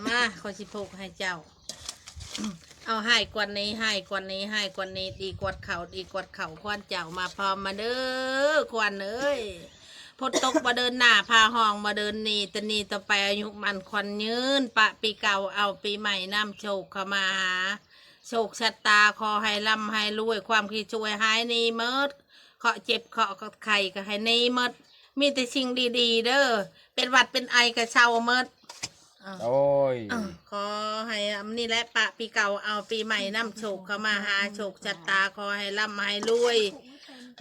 มาขอสิผูกให้เจ้าเอาให้กว่านี้ให้กว่านี้ให้กว่านี้ดีกว่าเขาดีกว่าเขาควันเจ้ามาพร้อมมาเด้อควันเอ้ยพดตกมาเดินหน้าพาห้องมาเดินนี่ตะนีต่อไปอายุมันควันยืนปะปีเก่าเอาปีใหม่นำโชคเข้ามาหาโชคชะตาขอให้ร่ำให้รวยความคิดช่วยหายนี่เมิดเคาะเจ็บเคาะไข่ก็ให้นี่เมิดมีแต่สิ่งดีๆเด้อเป็นหวัดเป็นไอกระเช้าเมิดโอ้ยขอให้นี่แหละปะปีเก่าเอาปีใหม่นำโชคเข้ามาหาโชคชะตาขอให้ร่ำให้รวย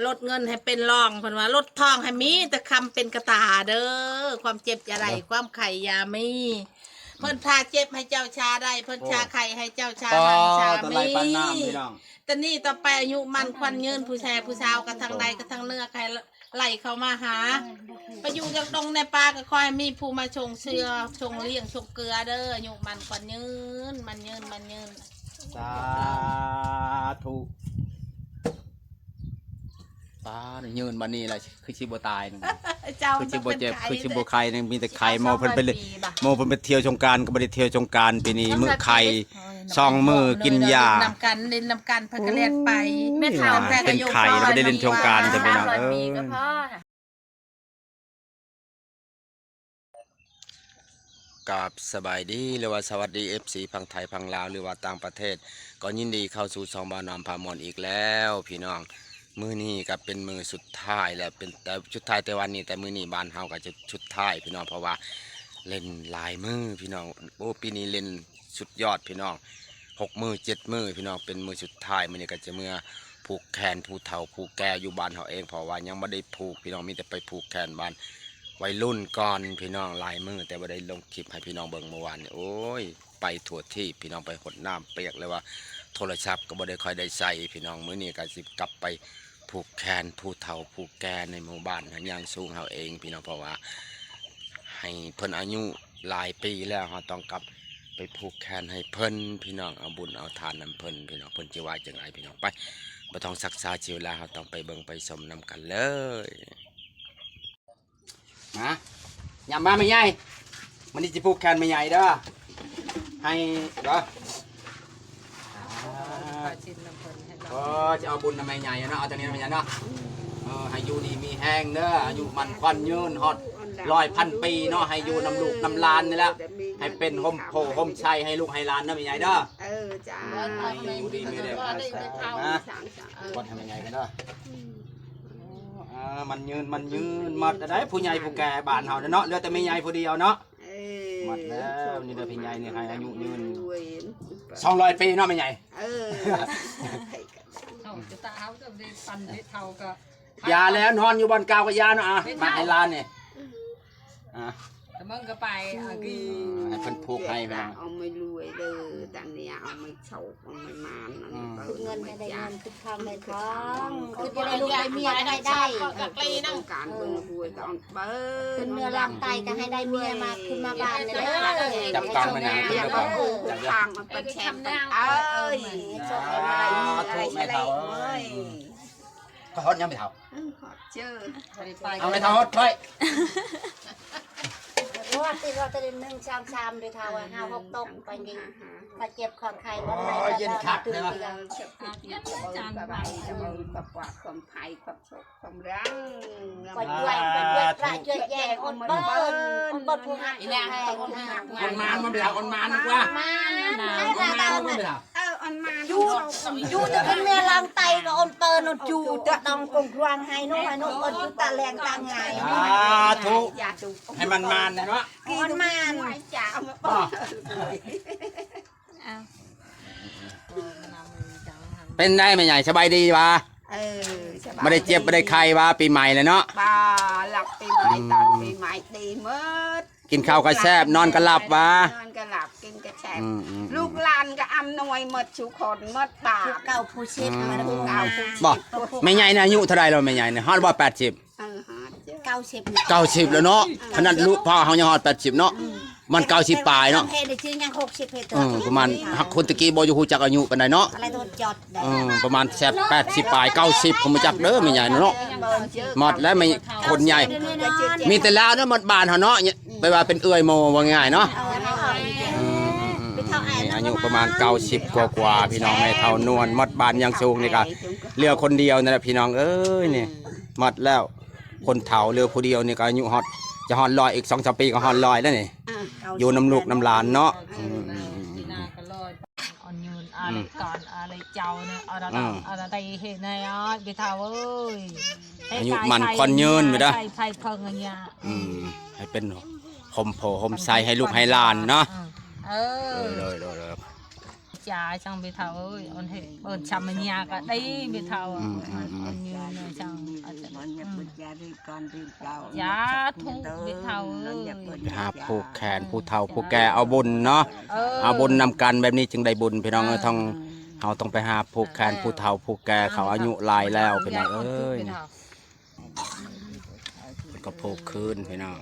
ลดเงินให้เป็นรองเพิ่นว่าลดทองให้มีแต่คำเป็นกระตาเด้อความเจ็บอย่าไรความไข่ยามีเพิ่นพาเจ็บให้เจ้าชาได้เพิ่นชาไข่ให้เจ้าชาหันชามีแต่นี่ต่อไปอายุมันควันยืนผู้ชายผู้สาวกระทั้งใดกระทั้งเนื้อใครไหลเข้ามาหาไปอยู่จากตรงในป่าก็คอยมีผู้มาชงเชื่อชงเลี้ยงชงเกลือเด้ออายุมันควันยืนมันยืนสาธุยืนมานี่แหละคือชิบตายคือชิบเจ็บคือชิบไข่มีแต่ไข่โมเพิ่นไปเลยโมเพิ่นไปเที่ยวสงกรานต์ก็ไม่ได้เที่ยวสงกรานต์ปีนี้มื้อไข่ช่องมือกินยานำกันเล่นนำกันพักเรียกไปเป็นไข่ไม่ได้เล่นสงกรานต์จะเป็นกับสบายดีหรือว่าสวัสดี FC พังไทยพังลาวหรือว่าต่างประเทศก็ยินดีเข้าสู่ช่องบ่าวนำพามอนอีกแล้วพี่น้องมือนี้ก็เป็นมือสุดท้ายแล้วเป็นแต่ชุดท้ายแต่วันนี้แต่มือนี้บ้านเฮาก็จะชุดท้ายพี่น้องเพราะว่าเล่นหลายมือพี่น้องโอ้ปีนี้เล่นสุดยอดพี่น้อง6 มือ 7 มือพี่น้องเป็นมือสุดท้ายมือนี้ก็จะเมื่อผูกแขนผู้เฒ่าผู้แก่อยู่บ้านเฮาเองเพราะว่ายังไม่ได้ผูกพี่น้องมีแต่ไปผูกแขนบ้านวัยรุ่นก่อนพี่น้องหลายมือแต่ไม่ได้ลงคลิปให้พี่น้องเบิ่งเมื่อวานโอ้ยไปทั่วที่พี่น้องไปหดน้ำเปียกเลยว่าโทรศัพท์ก็ไม่ได้ค่อยได้ใส่พี่น้องมื้อนี้ก็สิกลับไปผูกแขนผู้เฒ่าผู้แก่ในหมู่บ้านอย่างสูงเฮาเองพี่น้องเพราะว่าให้เพิ่นอายุหลายปีแล้วเฮาต้องกลับไปผูกแขนให้เพิ่นพี่น้องเอาบุญเอาทานนำเพิ่นพี่น้องเพิ่นสิว่าจังไดพี่น้องไปบ่ต้องศึกษาชีวิตแล้วเฮาต้องไปเบิ่งไปชมนำกันเลยนะอย่ามาไม่ใหญ่มันนี่สิผูกแขนไม่ใหญ่เด้อให้เด้อจะเอาบุญทำไมใหญ่เนาะเอาตอนนี้ทำไมใหญ่เนาะให้อยู่ดีมีแห้งเด้ออายุมันควันยืนฮอด100,000 ปีเนาะให้อยู่น้ำลูกน้ำลานนี่แหละให้เป็นห่มโพห่มชัยให้ลูกให้หลานนะไม่ใหญ่เด้อจ้าให้อยู่ดีมีเด็กนะคนทำยังไงกันเด้อมันยืนมัดได้ผู้ใหญ่ผู้แก่บ้านเฮาเนาะเหลือแต่ไม่ใหญ่ผู้เดียวเนาะมัดแล้วนี่เด้อพี่ใหญ่นี่ให้อายุยืน200 ปีเนาะไม่ใหญ่ยาแล้วนอนอยู่บนกาวกับยาเนาะมาให้ลานเนี่ยแต่มึงก็ไปให้เพิ่นผูกให้มาเอาไม่รวยเด้อแต่เนี่ยเอาไม่โชคเอาไม่มานคือเงินไม่ได้เงินคือทองไม่ทองคือจะได้ลูกได้เมียได้ต้องการเบิ่งรวยต้องเบิ้ลคือเนื้อร่างไตก็ให้ได้เมียมาขึ้นมาบ้านเลยจับตังมันนะจับทางมันเป็นแชมป์เอ้ยโชคอะไรไม่เท่าก็ฮอดยังไม่เท่าเอาไม่เท่าฮอดไปเพราะว่าตีเราจะได้1 3 โดยเท่า5 6ตกไปดิมาเจ็บของใครบ้างไหมเย็นคักเลยว่ะจานใบจะมากับว่าความไทยความโชคความรังไปด้วยพระช่วยแย่คนเบิ้ลผู้หักแย่คนมานมันไม่เท่าคนมานดีกว่าคนมานมันไม่เท่ายูจะเป็นเนื้อร่างไตก็อนเปิลอนจูจะต้องกงกวางให้น้องให้น้องอนจุตาแรงตาไงทุกให้มันมานเนาะมันมานจ่าเป็นได้ไหมใหญ่สบายดีป่ะไม่ได้เจ็บไม่ได้ไข้ป่ะปีใหม่เลยเนาะป่าหลับปีใหม่ตอนปีใหม่ดีเมื่อกินข้าวก็แซ่บนอนก็หลับป่ะนอนก็หลับกินก็แซ่บลูกหลานก็อำนวยหมดชุกคนหมดป่าเก่าผู้ชิดมาผู้เก่าบอกไม่ใหญ่นะอายุเท่าไรเราไม่ใหญ่เนี่ยฮอดว่า80 90แล้วเนาะขนาดลูกพ่อเขายังฮอด80เนาะมัน90 ปลายเนาะเพศจริงยัง60เพศประมาณคนตะกี้บ่อยู่ฮู้จักอายุปานใดเนาะอะไรโดนจอดประมาณแซ่บ80 ปลาย90ผมบ่จักเด้อไม่ใหญ่เนาะหมดแล้วไม่คนใหญ่มีแต่ลาวเนาะหมดบ้านเฮาเนาะไปว่าเป็นเอื้อยโมว่าง่ายเนาะ อายุประมาณ90กว่าๆพี่น้องแม่เฒ่านวลหมดบ้านยังสูงนี่ก็เหลือคนเดียวนั่นแหละพี่น้องเอ้ยนี่หมดแล้วคนเฒ่าเหลือผู้เดียวนี่ก็อายุฮอดจะฮอด100อีก 2-3 ปีก็ฮอด100แล้วนี่อยู่น้ำลูกน้ำหลานเนาะ ที่นาก็ลอยอ่อนโยนอะไรก่อนอะไรเจ้าเนี่ยอะไรใดเหตุในอ้อยไปเท่าเอ้ย อายุมันควันยืนไปเด้อ ใส่ไฟเพิงอะไรเงี้ย ให้เป็นห่มโพห่มใสให้ลูกให้หลานเนาะ เออ เลย จ่าช่างไปเท่าเอ้ยอ่อนเหตุเปิดชำมันยาก็ได้ไปเท่าอ่อนโยนเนี่ยช่างอาจจะ มันอย่าปุจจารีก่อนรีเก่าย าทุกไปเท่าเอ้ย ไปหาผูกแขนผู้เฒ่าผู้แก่เอาบุญเนาะเอาบุญนำกันแบบนี้จึงได้บุญพี่น้องต้องเราต้องไปหาผูกแขนผู้เฒ่าผู้แก่เขาอายุหลายแล้วพี่น้องเอ้ยก็ผูกคืนพี่น้อง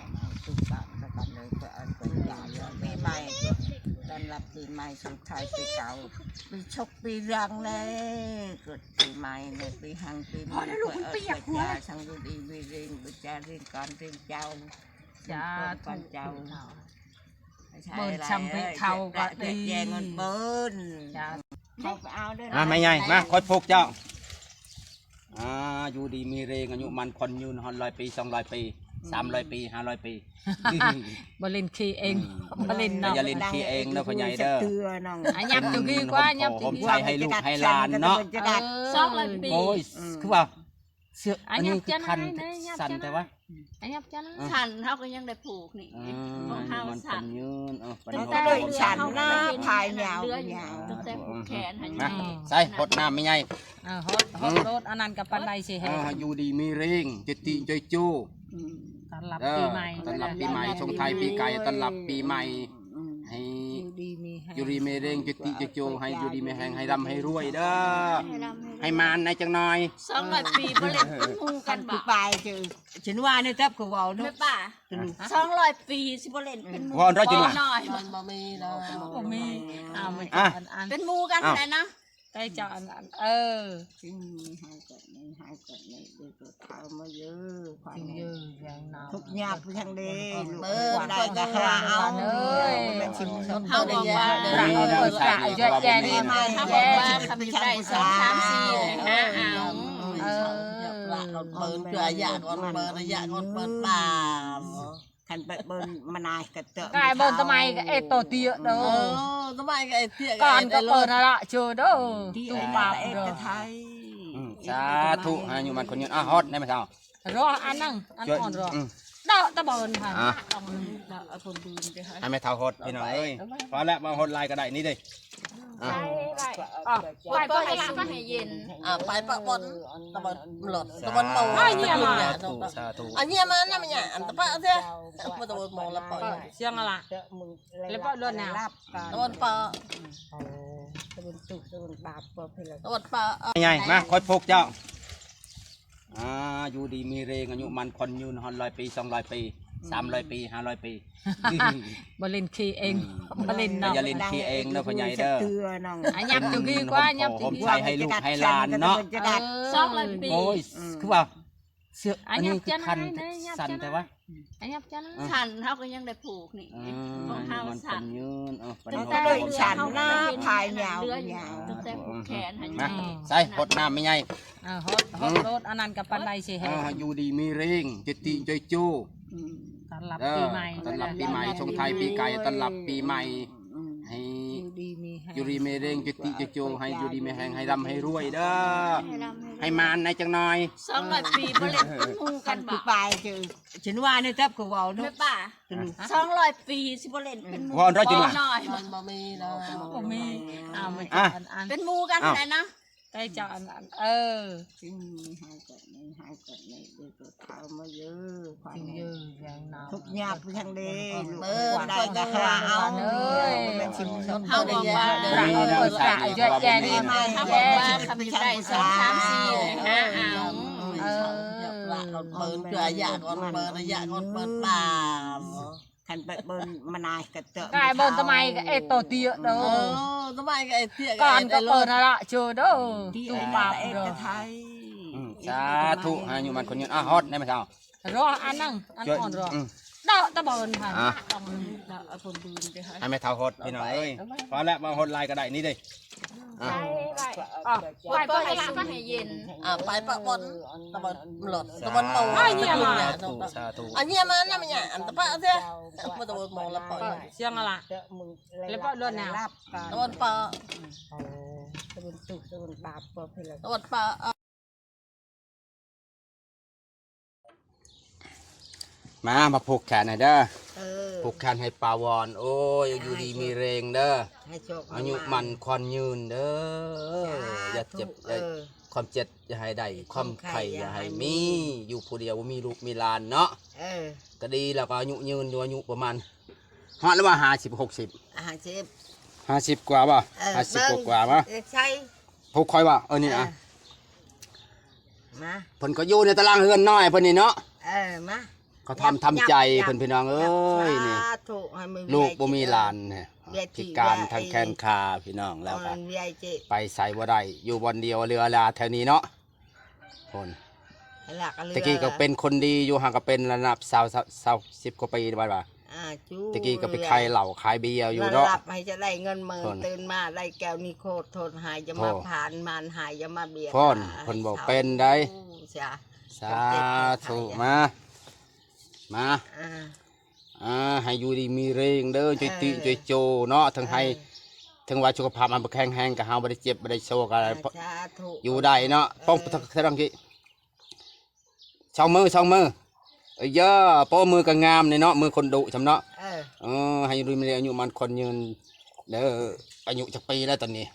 ปีใหม่ต้อนรับปีใหม่สุขท้ายปีเก่าปีชกปีรังเลยเกิดปีใหม่ในปีหังปีใหม่เปียกหัวช่างดูดีวีเร่งบุจารีก่อนรีเจ้า จ้า ก่อนเจ้า เปิดชำไปเท่าก็ดี แย่เงินเบิ้ล จ้า เขาไปเอาด้วย ไม่ใหญ่มาคอยผูกเจ้าอยู่ดีมีเรงอายุมันคนยืนฮอน100 ปี200 ปี300 ปี500 ปี บรินคีเองบรินเนาะ อย่าเล่นขี้เองเด้อพ่อใหญ่เด้อ อันยับจุกี้กว่ายับจุ ผม กี้ ใช้ให้ลูกให้หลานเนาะ 200 ปี โอ้ยคือว่าเสื้อ อั อั น น ยั นี้ บ คื จะ อคัน ไหนยับ สั่น จะ แต่ว่า อันยับจะนะ ฉันเขาก็ยังได้ผูกนี่ มันเป็นยืนเป็น แต่โดยฉันหน้าพายยาวยาว ตั้งแต่ผูกแขนหัน นะใส่พดน้ำไม่ใหญ่ ฮอตรถอันนั้นกับปันไดสิให้ อยู่ดีมีเร่งจิตติใจจู้ ต้อนรับปีใหม่ ต้อนรับปีใหม่ชงไทยปีไก่ต้อนรับปีใหม่ให้ ดีมีให้ อยู่ดีมีเร่งจิตติใจจู้ให้อยู่ดีมีแหงให้ร่ำให้รวยเด้อให้มานในจังหน่อย 200 ปีบ่เล่นเป็นหมู่กั กัน น บ่ คือไปเจอฉันว่าเนี่ยจับกูเอาเนาะ แม่ป้า200 ปีสิบ่เล่นเป็นหมู่ วอนร้อยจังหวะ น้อย มันบ่มีแล้ว บ่มีมันอัน เป็นหมู่กันแหละนะ ได้เจ้าอันจริงให้กันนี่ให้กันนี่ดูตัวเขามาเยอะความ จริงเยอะอย่างน้ ทุกยากทางดีลูก เบิ่ง ได้ก็ว่าเอาเอ้ยเป็นชิ้นชน เฮาบอกว่า ำแย่นี่ ไม่ ถ้าบ แย่ อกว่า ทำ ทำ ใจ ได้ สา 2 3 4เลยนะเอา เปิดเกลือยากก่อนเปิดระยะก่อนเปิดป่าขันไปเบิ้ลมานายกระเตอะ กายบนทำไมก็เอโตเตียเด้อ ทำไมก็ไอ้เตี้ย ก่อนก็เปิดละเจอเด้อ ที่ ตู้ บา บา ป ป เอก เด้อ ไทย สาธุอยู่มันคนยืนฮอตได้ไหมเจ้าร ออันนั่งอันอ่อนรอดอกตะบนค่ะต้องเอาคนดูไปให้ ให้แม่เท่าฮอตพี่น้องเอ้ยพอแล้วมาฮอตลายก็ได้นี่ดิ ไปก็ให้ละให้เย็น ไปปะบนตะบนหลดตะบนโม สาธุ อันนี้มันน่ะมันอันตะปะเสียตะบนโมละปอย เสียงอะไรแล้วก็รถแนว ตะบนปะ ตะบนตุกตะบนบาปเปิดเพล ตะบนปะ ไม่ใหญ่มาคอยผูกเจ้าอยู่ดีมีเรงอายุมันคนยืนฮอน100 ปี200 ปี300 ปี500 ปี บรินคีเองบรินเนาะ อย่าเล่นขี้เองเด้อพ่อใหญ่เด้อ อันยับจุกี้กว่ายับจุ ผม กี้ ใช้ให้ลูกให้หลานเนาะ 200 ปี โอ้ยคือว่าเสื้อ อั อั น น ยั นี้ บ คื จะ อ ไห คัน นยับ สั่น จะ แต่ว่า อันยับจะนะ ฉันเขาก็ยังได้ผูกนี่ของเฮา มัน สั่ เป็น นยืนเป็น แต่โดยฉันหน้าพายยาว ตั้งแต่ผูกแขนหัน นะใส่พดน้ำไม่ใหญ่ ฮอตรถอันนั้นกับปันไดสิให้ อยู่ดีมีเร่งจิตติใจจู้ ต้อนรับปีใหม่ ต้อนรับปีใหม่ชงไทยปีไก่ต้อนรับปีใหม่ให้ ดีมีให้ อยู่ดีมีเร่งจิตติใจจู้ให้อยู่ดีมีแหงให้ร่ำให้รวยเด้อให้มานในจังหน่อย 200 ปีบ่เล่นเป็นหมู่กั กัน น บ่ คือไปเจอฉันว่าเนี่ยจับกูเอา แม่ เนาะ ป้า200 ปีสิบ่เล่นเป็นหมู่ วอนร้อยจังหวะ น้อย มันบ่มีแล้ว บ่มีมันอัน เป็นหมู่กันแหละนะ ได้เจ้าอันจริงให้กันนี่ให้กันนี่ดูตัวเขามาเยอะความ จริงเยอะอย่างน้ ทุกยากทางดีลูก เบิ่ง ได้ก็ว่าเอาเอ้ยเป็นชิ้นชน เฮาบอกว่า แย่นี่ ถ้าบอกว่าทำได้2 3 4เลยนะเอา เปิดเกลือยากก่อนเปิดระยะก่อนเปิดป่าขันไปเบิ้ลมานายกระเตอะ กายบนทำไมก็เอโตเตียเด้อ ทำไมก็ไอ้เตี้ย ก่อนก็เปิดละเจอเด้อ ที่ ตู้ บา บา ป ป เอก เด้อ ไทย สาธุอยู่มันคนยืนฮอตได้ไหมเจ้าร ออันนั่งอันอ่อนรอ ด ดอกตะบอนค่ะ อ่ะ ต้องดอกเอาคนดูดิค่ะ ให้แม่เท่าหดพี่น้องเอ้ยพอแล้วมาหดลายก็ได้นี่ดิอ่ะ ไปเพื่อให้ล้างก็ให้เย็น ไปปะบนตะบนหลดตะบนโม สาธุสาธุ อันนี้มันน่ะมันอันตะปะเสียตะบนโมละปอย เสียงอะไรแล้วก็รถหนาว ตะบนปะ ตะบนตุกตะบนบาปปอบให้เรา ตะบนปะ มาผูกแขนให้เด้อ เออ ผูกแขนให้ปาวอนโอ้ยอยู่ดีมีแรงเด้อ ให้โชค อายุมันควันยืนเด้ออย่าเจ็บอย่าความเจ็บอย่าให้ได้ความไข่อย่าให้มีอยู่ผู้เดียวบ่มีลูกมีหลานเนาะ เออ ก็ดีแล้วก็อายุยืนอยู่อายุประมาณฮอดแล้วว่า50 อาหารเชฟ 60 50กว่าป่ะ50กว่าป่ะ ใช่ ผูกคอยว่านี่นะ มา เพิ่นก็อยู่ในตารางเฮือนน้อยเพิ่นนี่เนาะ มา เขาทำใจเพิ่นพี่น้องเอ้ยนี่ ถูกให้มือ ลูกบ่มีหลานเนี่ยพิการทางแขนขาพี่น้องแล้วก็ ยายเจ๊ ไปใส่บ่ได้อยู่บอนเดียวเรือลาแถวนี้เนาะคน หลักอะไร ตะกี้ก็เป็นคนดีอยู่ห่างก็เป็นระดับ10กว่าปีได้ป่ะ จู้ ตะกี้ก็ไปขายเหล้าขายเบียร์อยู่เนาะ หลับให้จะได้เงินหมื่น คน ตื่นมาได้แก้วนิโคตรทนหายจะมาผ่านมานหายจะมาเบียด พ่นเพิ่นบอกเป็นได้ จ้ะ สาธุมาให้อยู่ดีมีแรงเด้อจุยติจุยโจเนาะทั้งให้ทั้งว่าสุขภาพมันบ่แข็งแรงก็เฮาบ่ได้เจ็บบ่ได้โชคอะไร สาธุ อยู่ได้เนาะป้องทั้งกี้ช่องมือเอ้ยเยอะโป้มือก็งามนี่เนาะมือคนดุจำเนาะให้ดูมีอายุมันคนยืนเด้ออายุจักปีแล้วตอนนี้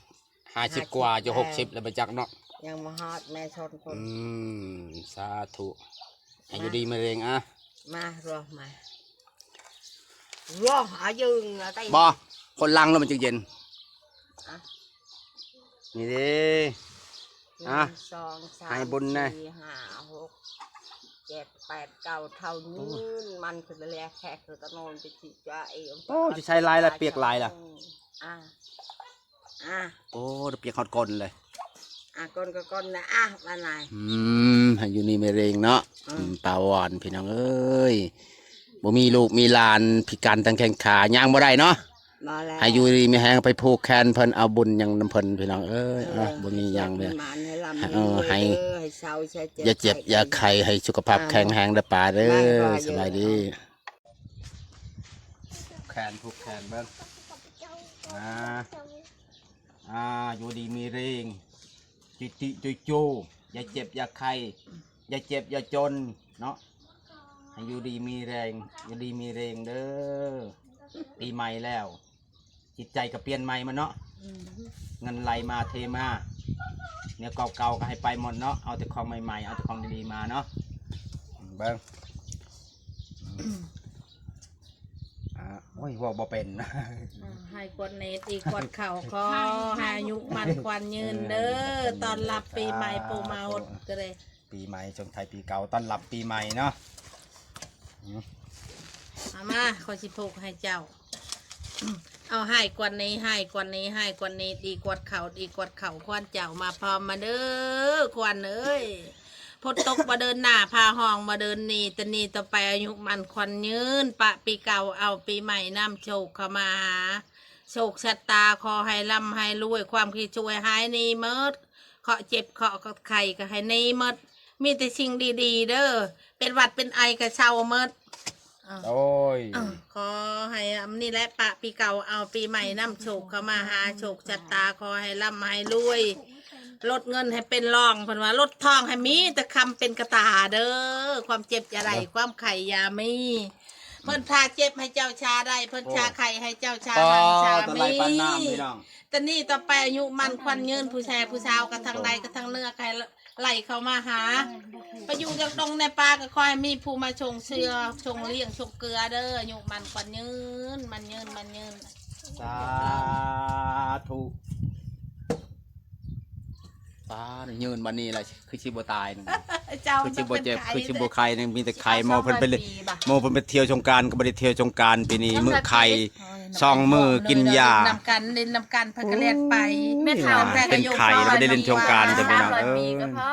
50กว่าจะ60แล้วไปจักเนาะ ยังมาฮอดแม่ชนคน สาธุให้อยู่ดีมีแรงอ่ะ มารอมารออายุงไต บ่คนลังแล้วมันจึงเย็นนี่เด้ 2 3 ให้บุญนะ 4 5 6 7 8 9เท่านี้มันคือแลแขกคือตะโนนไปจิจ้าเอง โอ้จะใช้ลายละเปียกลายล่ะ โอ้เปียกฮอดก้นเลย ก้นก็ก้นนะบ้านไหน ให้อยู่นี่ไม่เรงเนาะปาวอนพี่น้องเอ้ยบ่มีลูกมีหลานพิการทางแข้งขาย่างบ่ได้เนาะ มาแล้ว ให้อยู่ดีมีแฮงไปผูกแขนเพิ่นเอาบุญหยังนำเพิ่นพี่น้องเอ้ยบ่มีหยังเลย ให้อย่าเจ็บอย่าไข้ให้สุขภาพแข็งแรงเด้อป่าเด้อสบายดีแขนผูกแขนเบิ่งอยู่ดีมีแรงจิติจุยจูอย่าเจ็บอย่าไข้อย่าเจ็บอย่าจนเนาะให้อยู่ดีมีแรงอยู่ดีมีแรงเด้อปีใหม่แล้วจิตใจก็เปลี่ยนใหม่มาเนาะเงินไหลมาเทมาเนี่ยเก่าๆก็ให้ไปหมดเนาะเอาแต่ของใหม่ๆเอาแต่ของดีๆมาเนาะเบิ้งโอ้ยว่าบ่เป็น ให้กวนเนตอีกกวนเข่าคอให้อายุมันควันยืนเด้อตอนรับปีใหม่ปูมาอดก็เลย ปีใหม่จงไทยปีเก่าต้อนรับปีใหม่เนาะ มาขอสิผูกให้เจ้า เอาให้กวนนี้ให้กวนนี้ให้กวนนี้ดีกวดเข่าดีกวดเข่าควันเจ้ามาพร้อมมาเด้อควันเอ้ยพดตกมาเดินหน้าพาห้องมาเดินนี่ตะนีต่อไปอายุมันควันยืนปะปีเก่าเอาปีใหม่น้ำโชคเข้ามาหาโชคชะตาขอให้ร่ำให้รวยความคิดช่วยหายนี่เมิดเคาะเจ็บเคาะไข่ก็ให้นี่เมิดมีแต่สิ่งดีๆเด้อเป็นหวัดเป็นไอก็เช่าเมิด โอ้ย ขอให้นี่แหละปะปีเก่าเอาปีใหม่น้ำโชคเข้ามาหาโชคชะตาขอให้ร่ำให้รวยลดเงินให้เป็นรองเพิ่นว่าลดทองให้มีแต่คำเป็นกระตาเด้อความเจ็บอย่าได้ความไข่อย่ามีเพิ่นพาเจ็บให้เจ้าชาได้เพิ่นชาไข่ให้เจ้าชา ต่อ หันชา ตะ มี ไลปันน้ำพี่น้อง แต่นี่ต่อไปอายุมันควันยืนผู้ชายผู้สาวกับทางใดกับทางเนื้อใครไหลเข้ามาหาไปอยู่จากตรงในป่าก็คอยมีผู้มาชงเชือชงเลี้ยงชงเกลือเด้ออายุมันควันยืนมันยืน สาธุตายืนวันนี้แหละคือชิบตายนึง เจ้า คือชิบเจ็บคือชิบไข่นึงมีแต่ไข่ สิบ โม สอง เพิ่นไปเลย ร้อยปีบ่ะ โมเพิ่นไปเที่ยวสงกรานต์ก็บ่ได้เที่ยวสงกรานต์ปีนี้มื้อไข่ช่องมือกินยา นำกันเล่นนำกันพักเรียนไป เป็นไข่แล้วไม่ได้เล่นสงกรานต์จะพี่น้อง 300 เอ้ ปี ย ก็พอ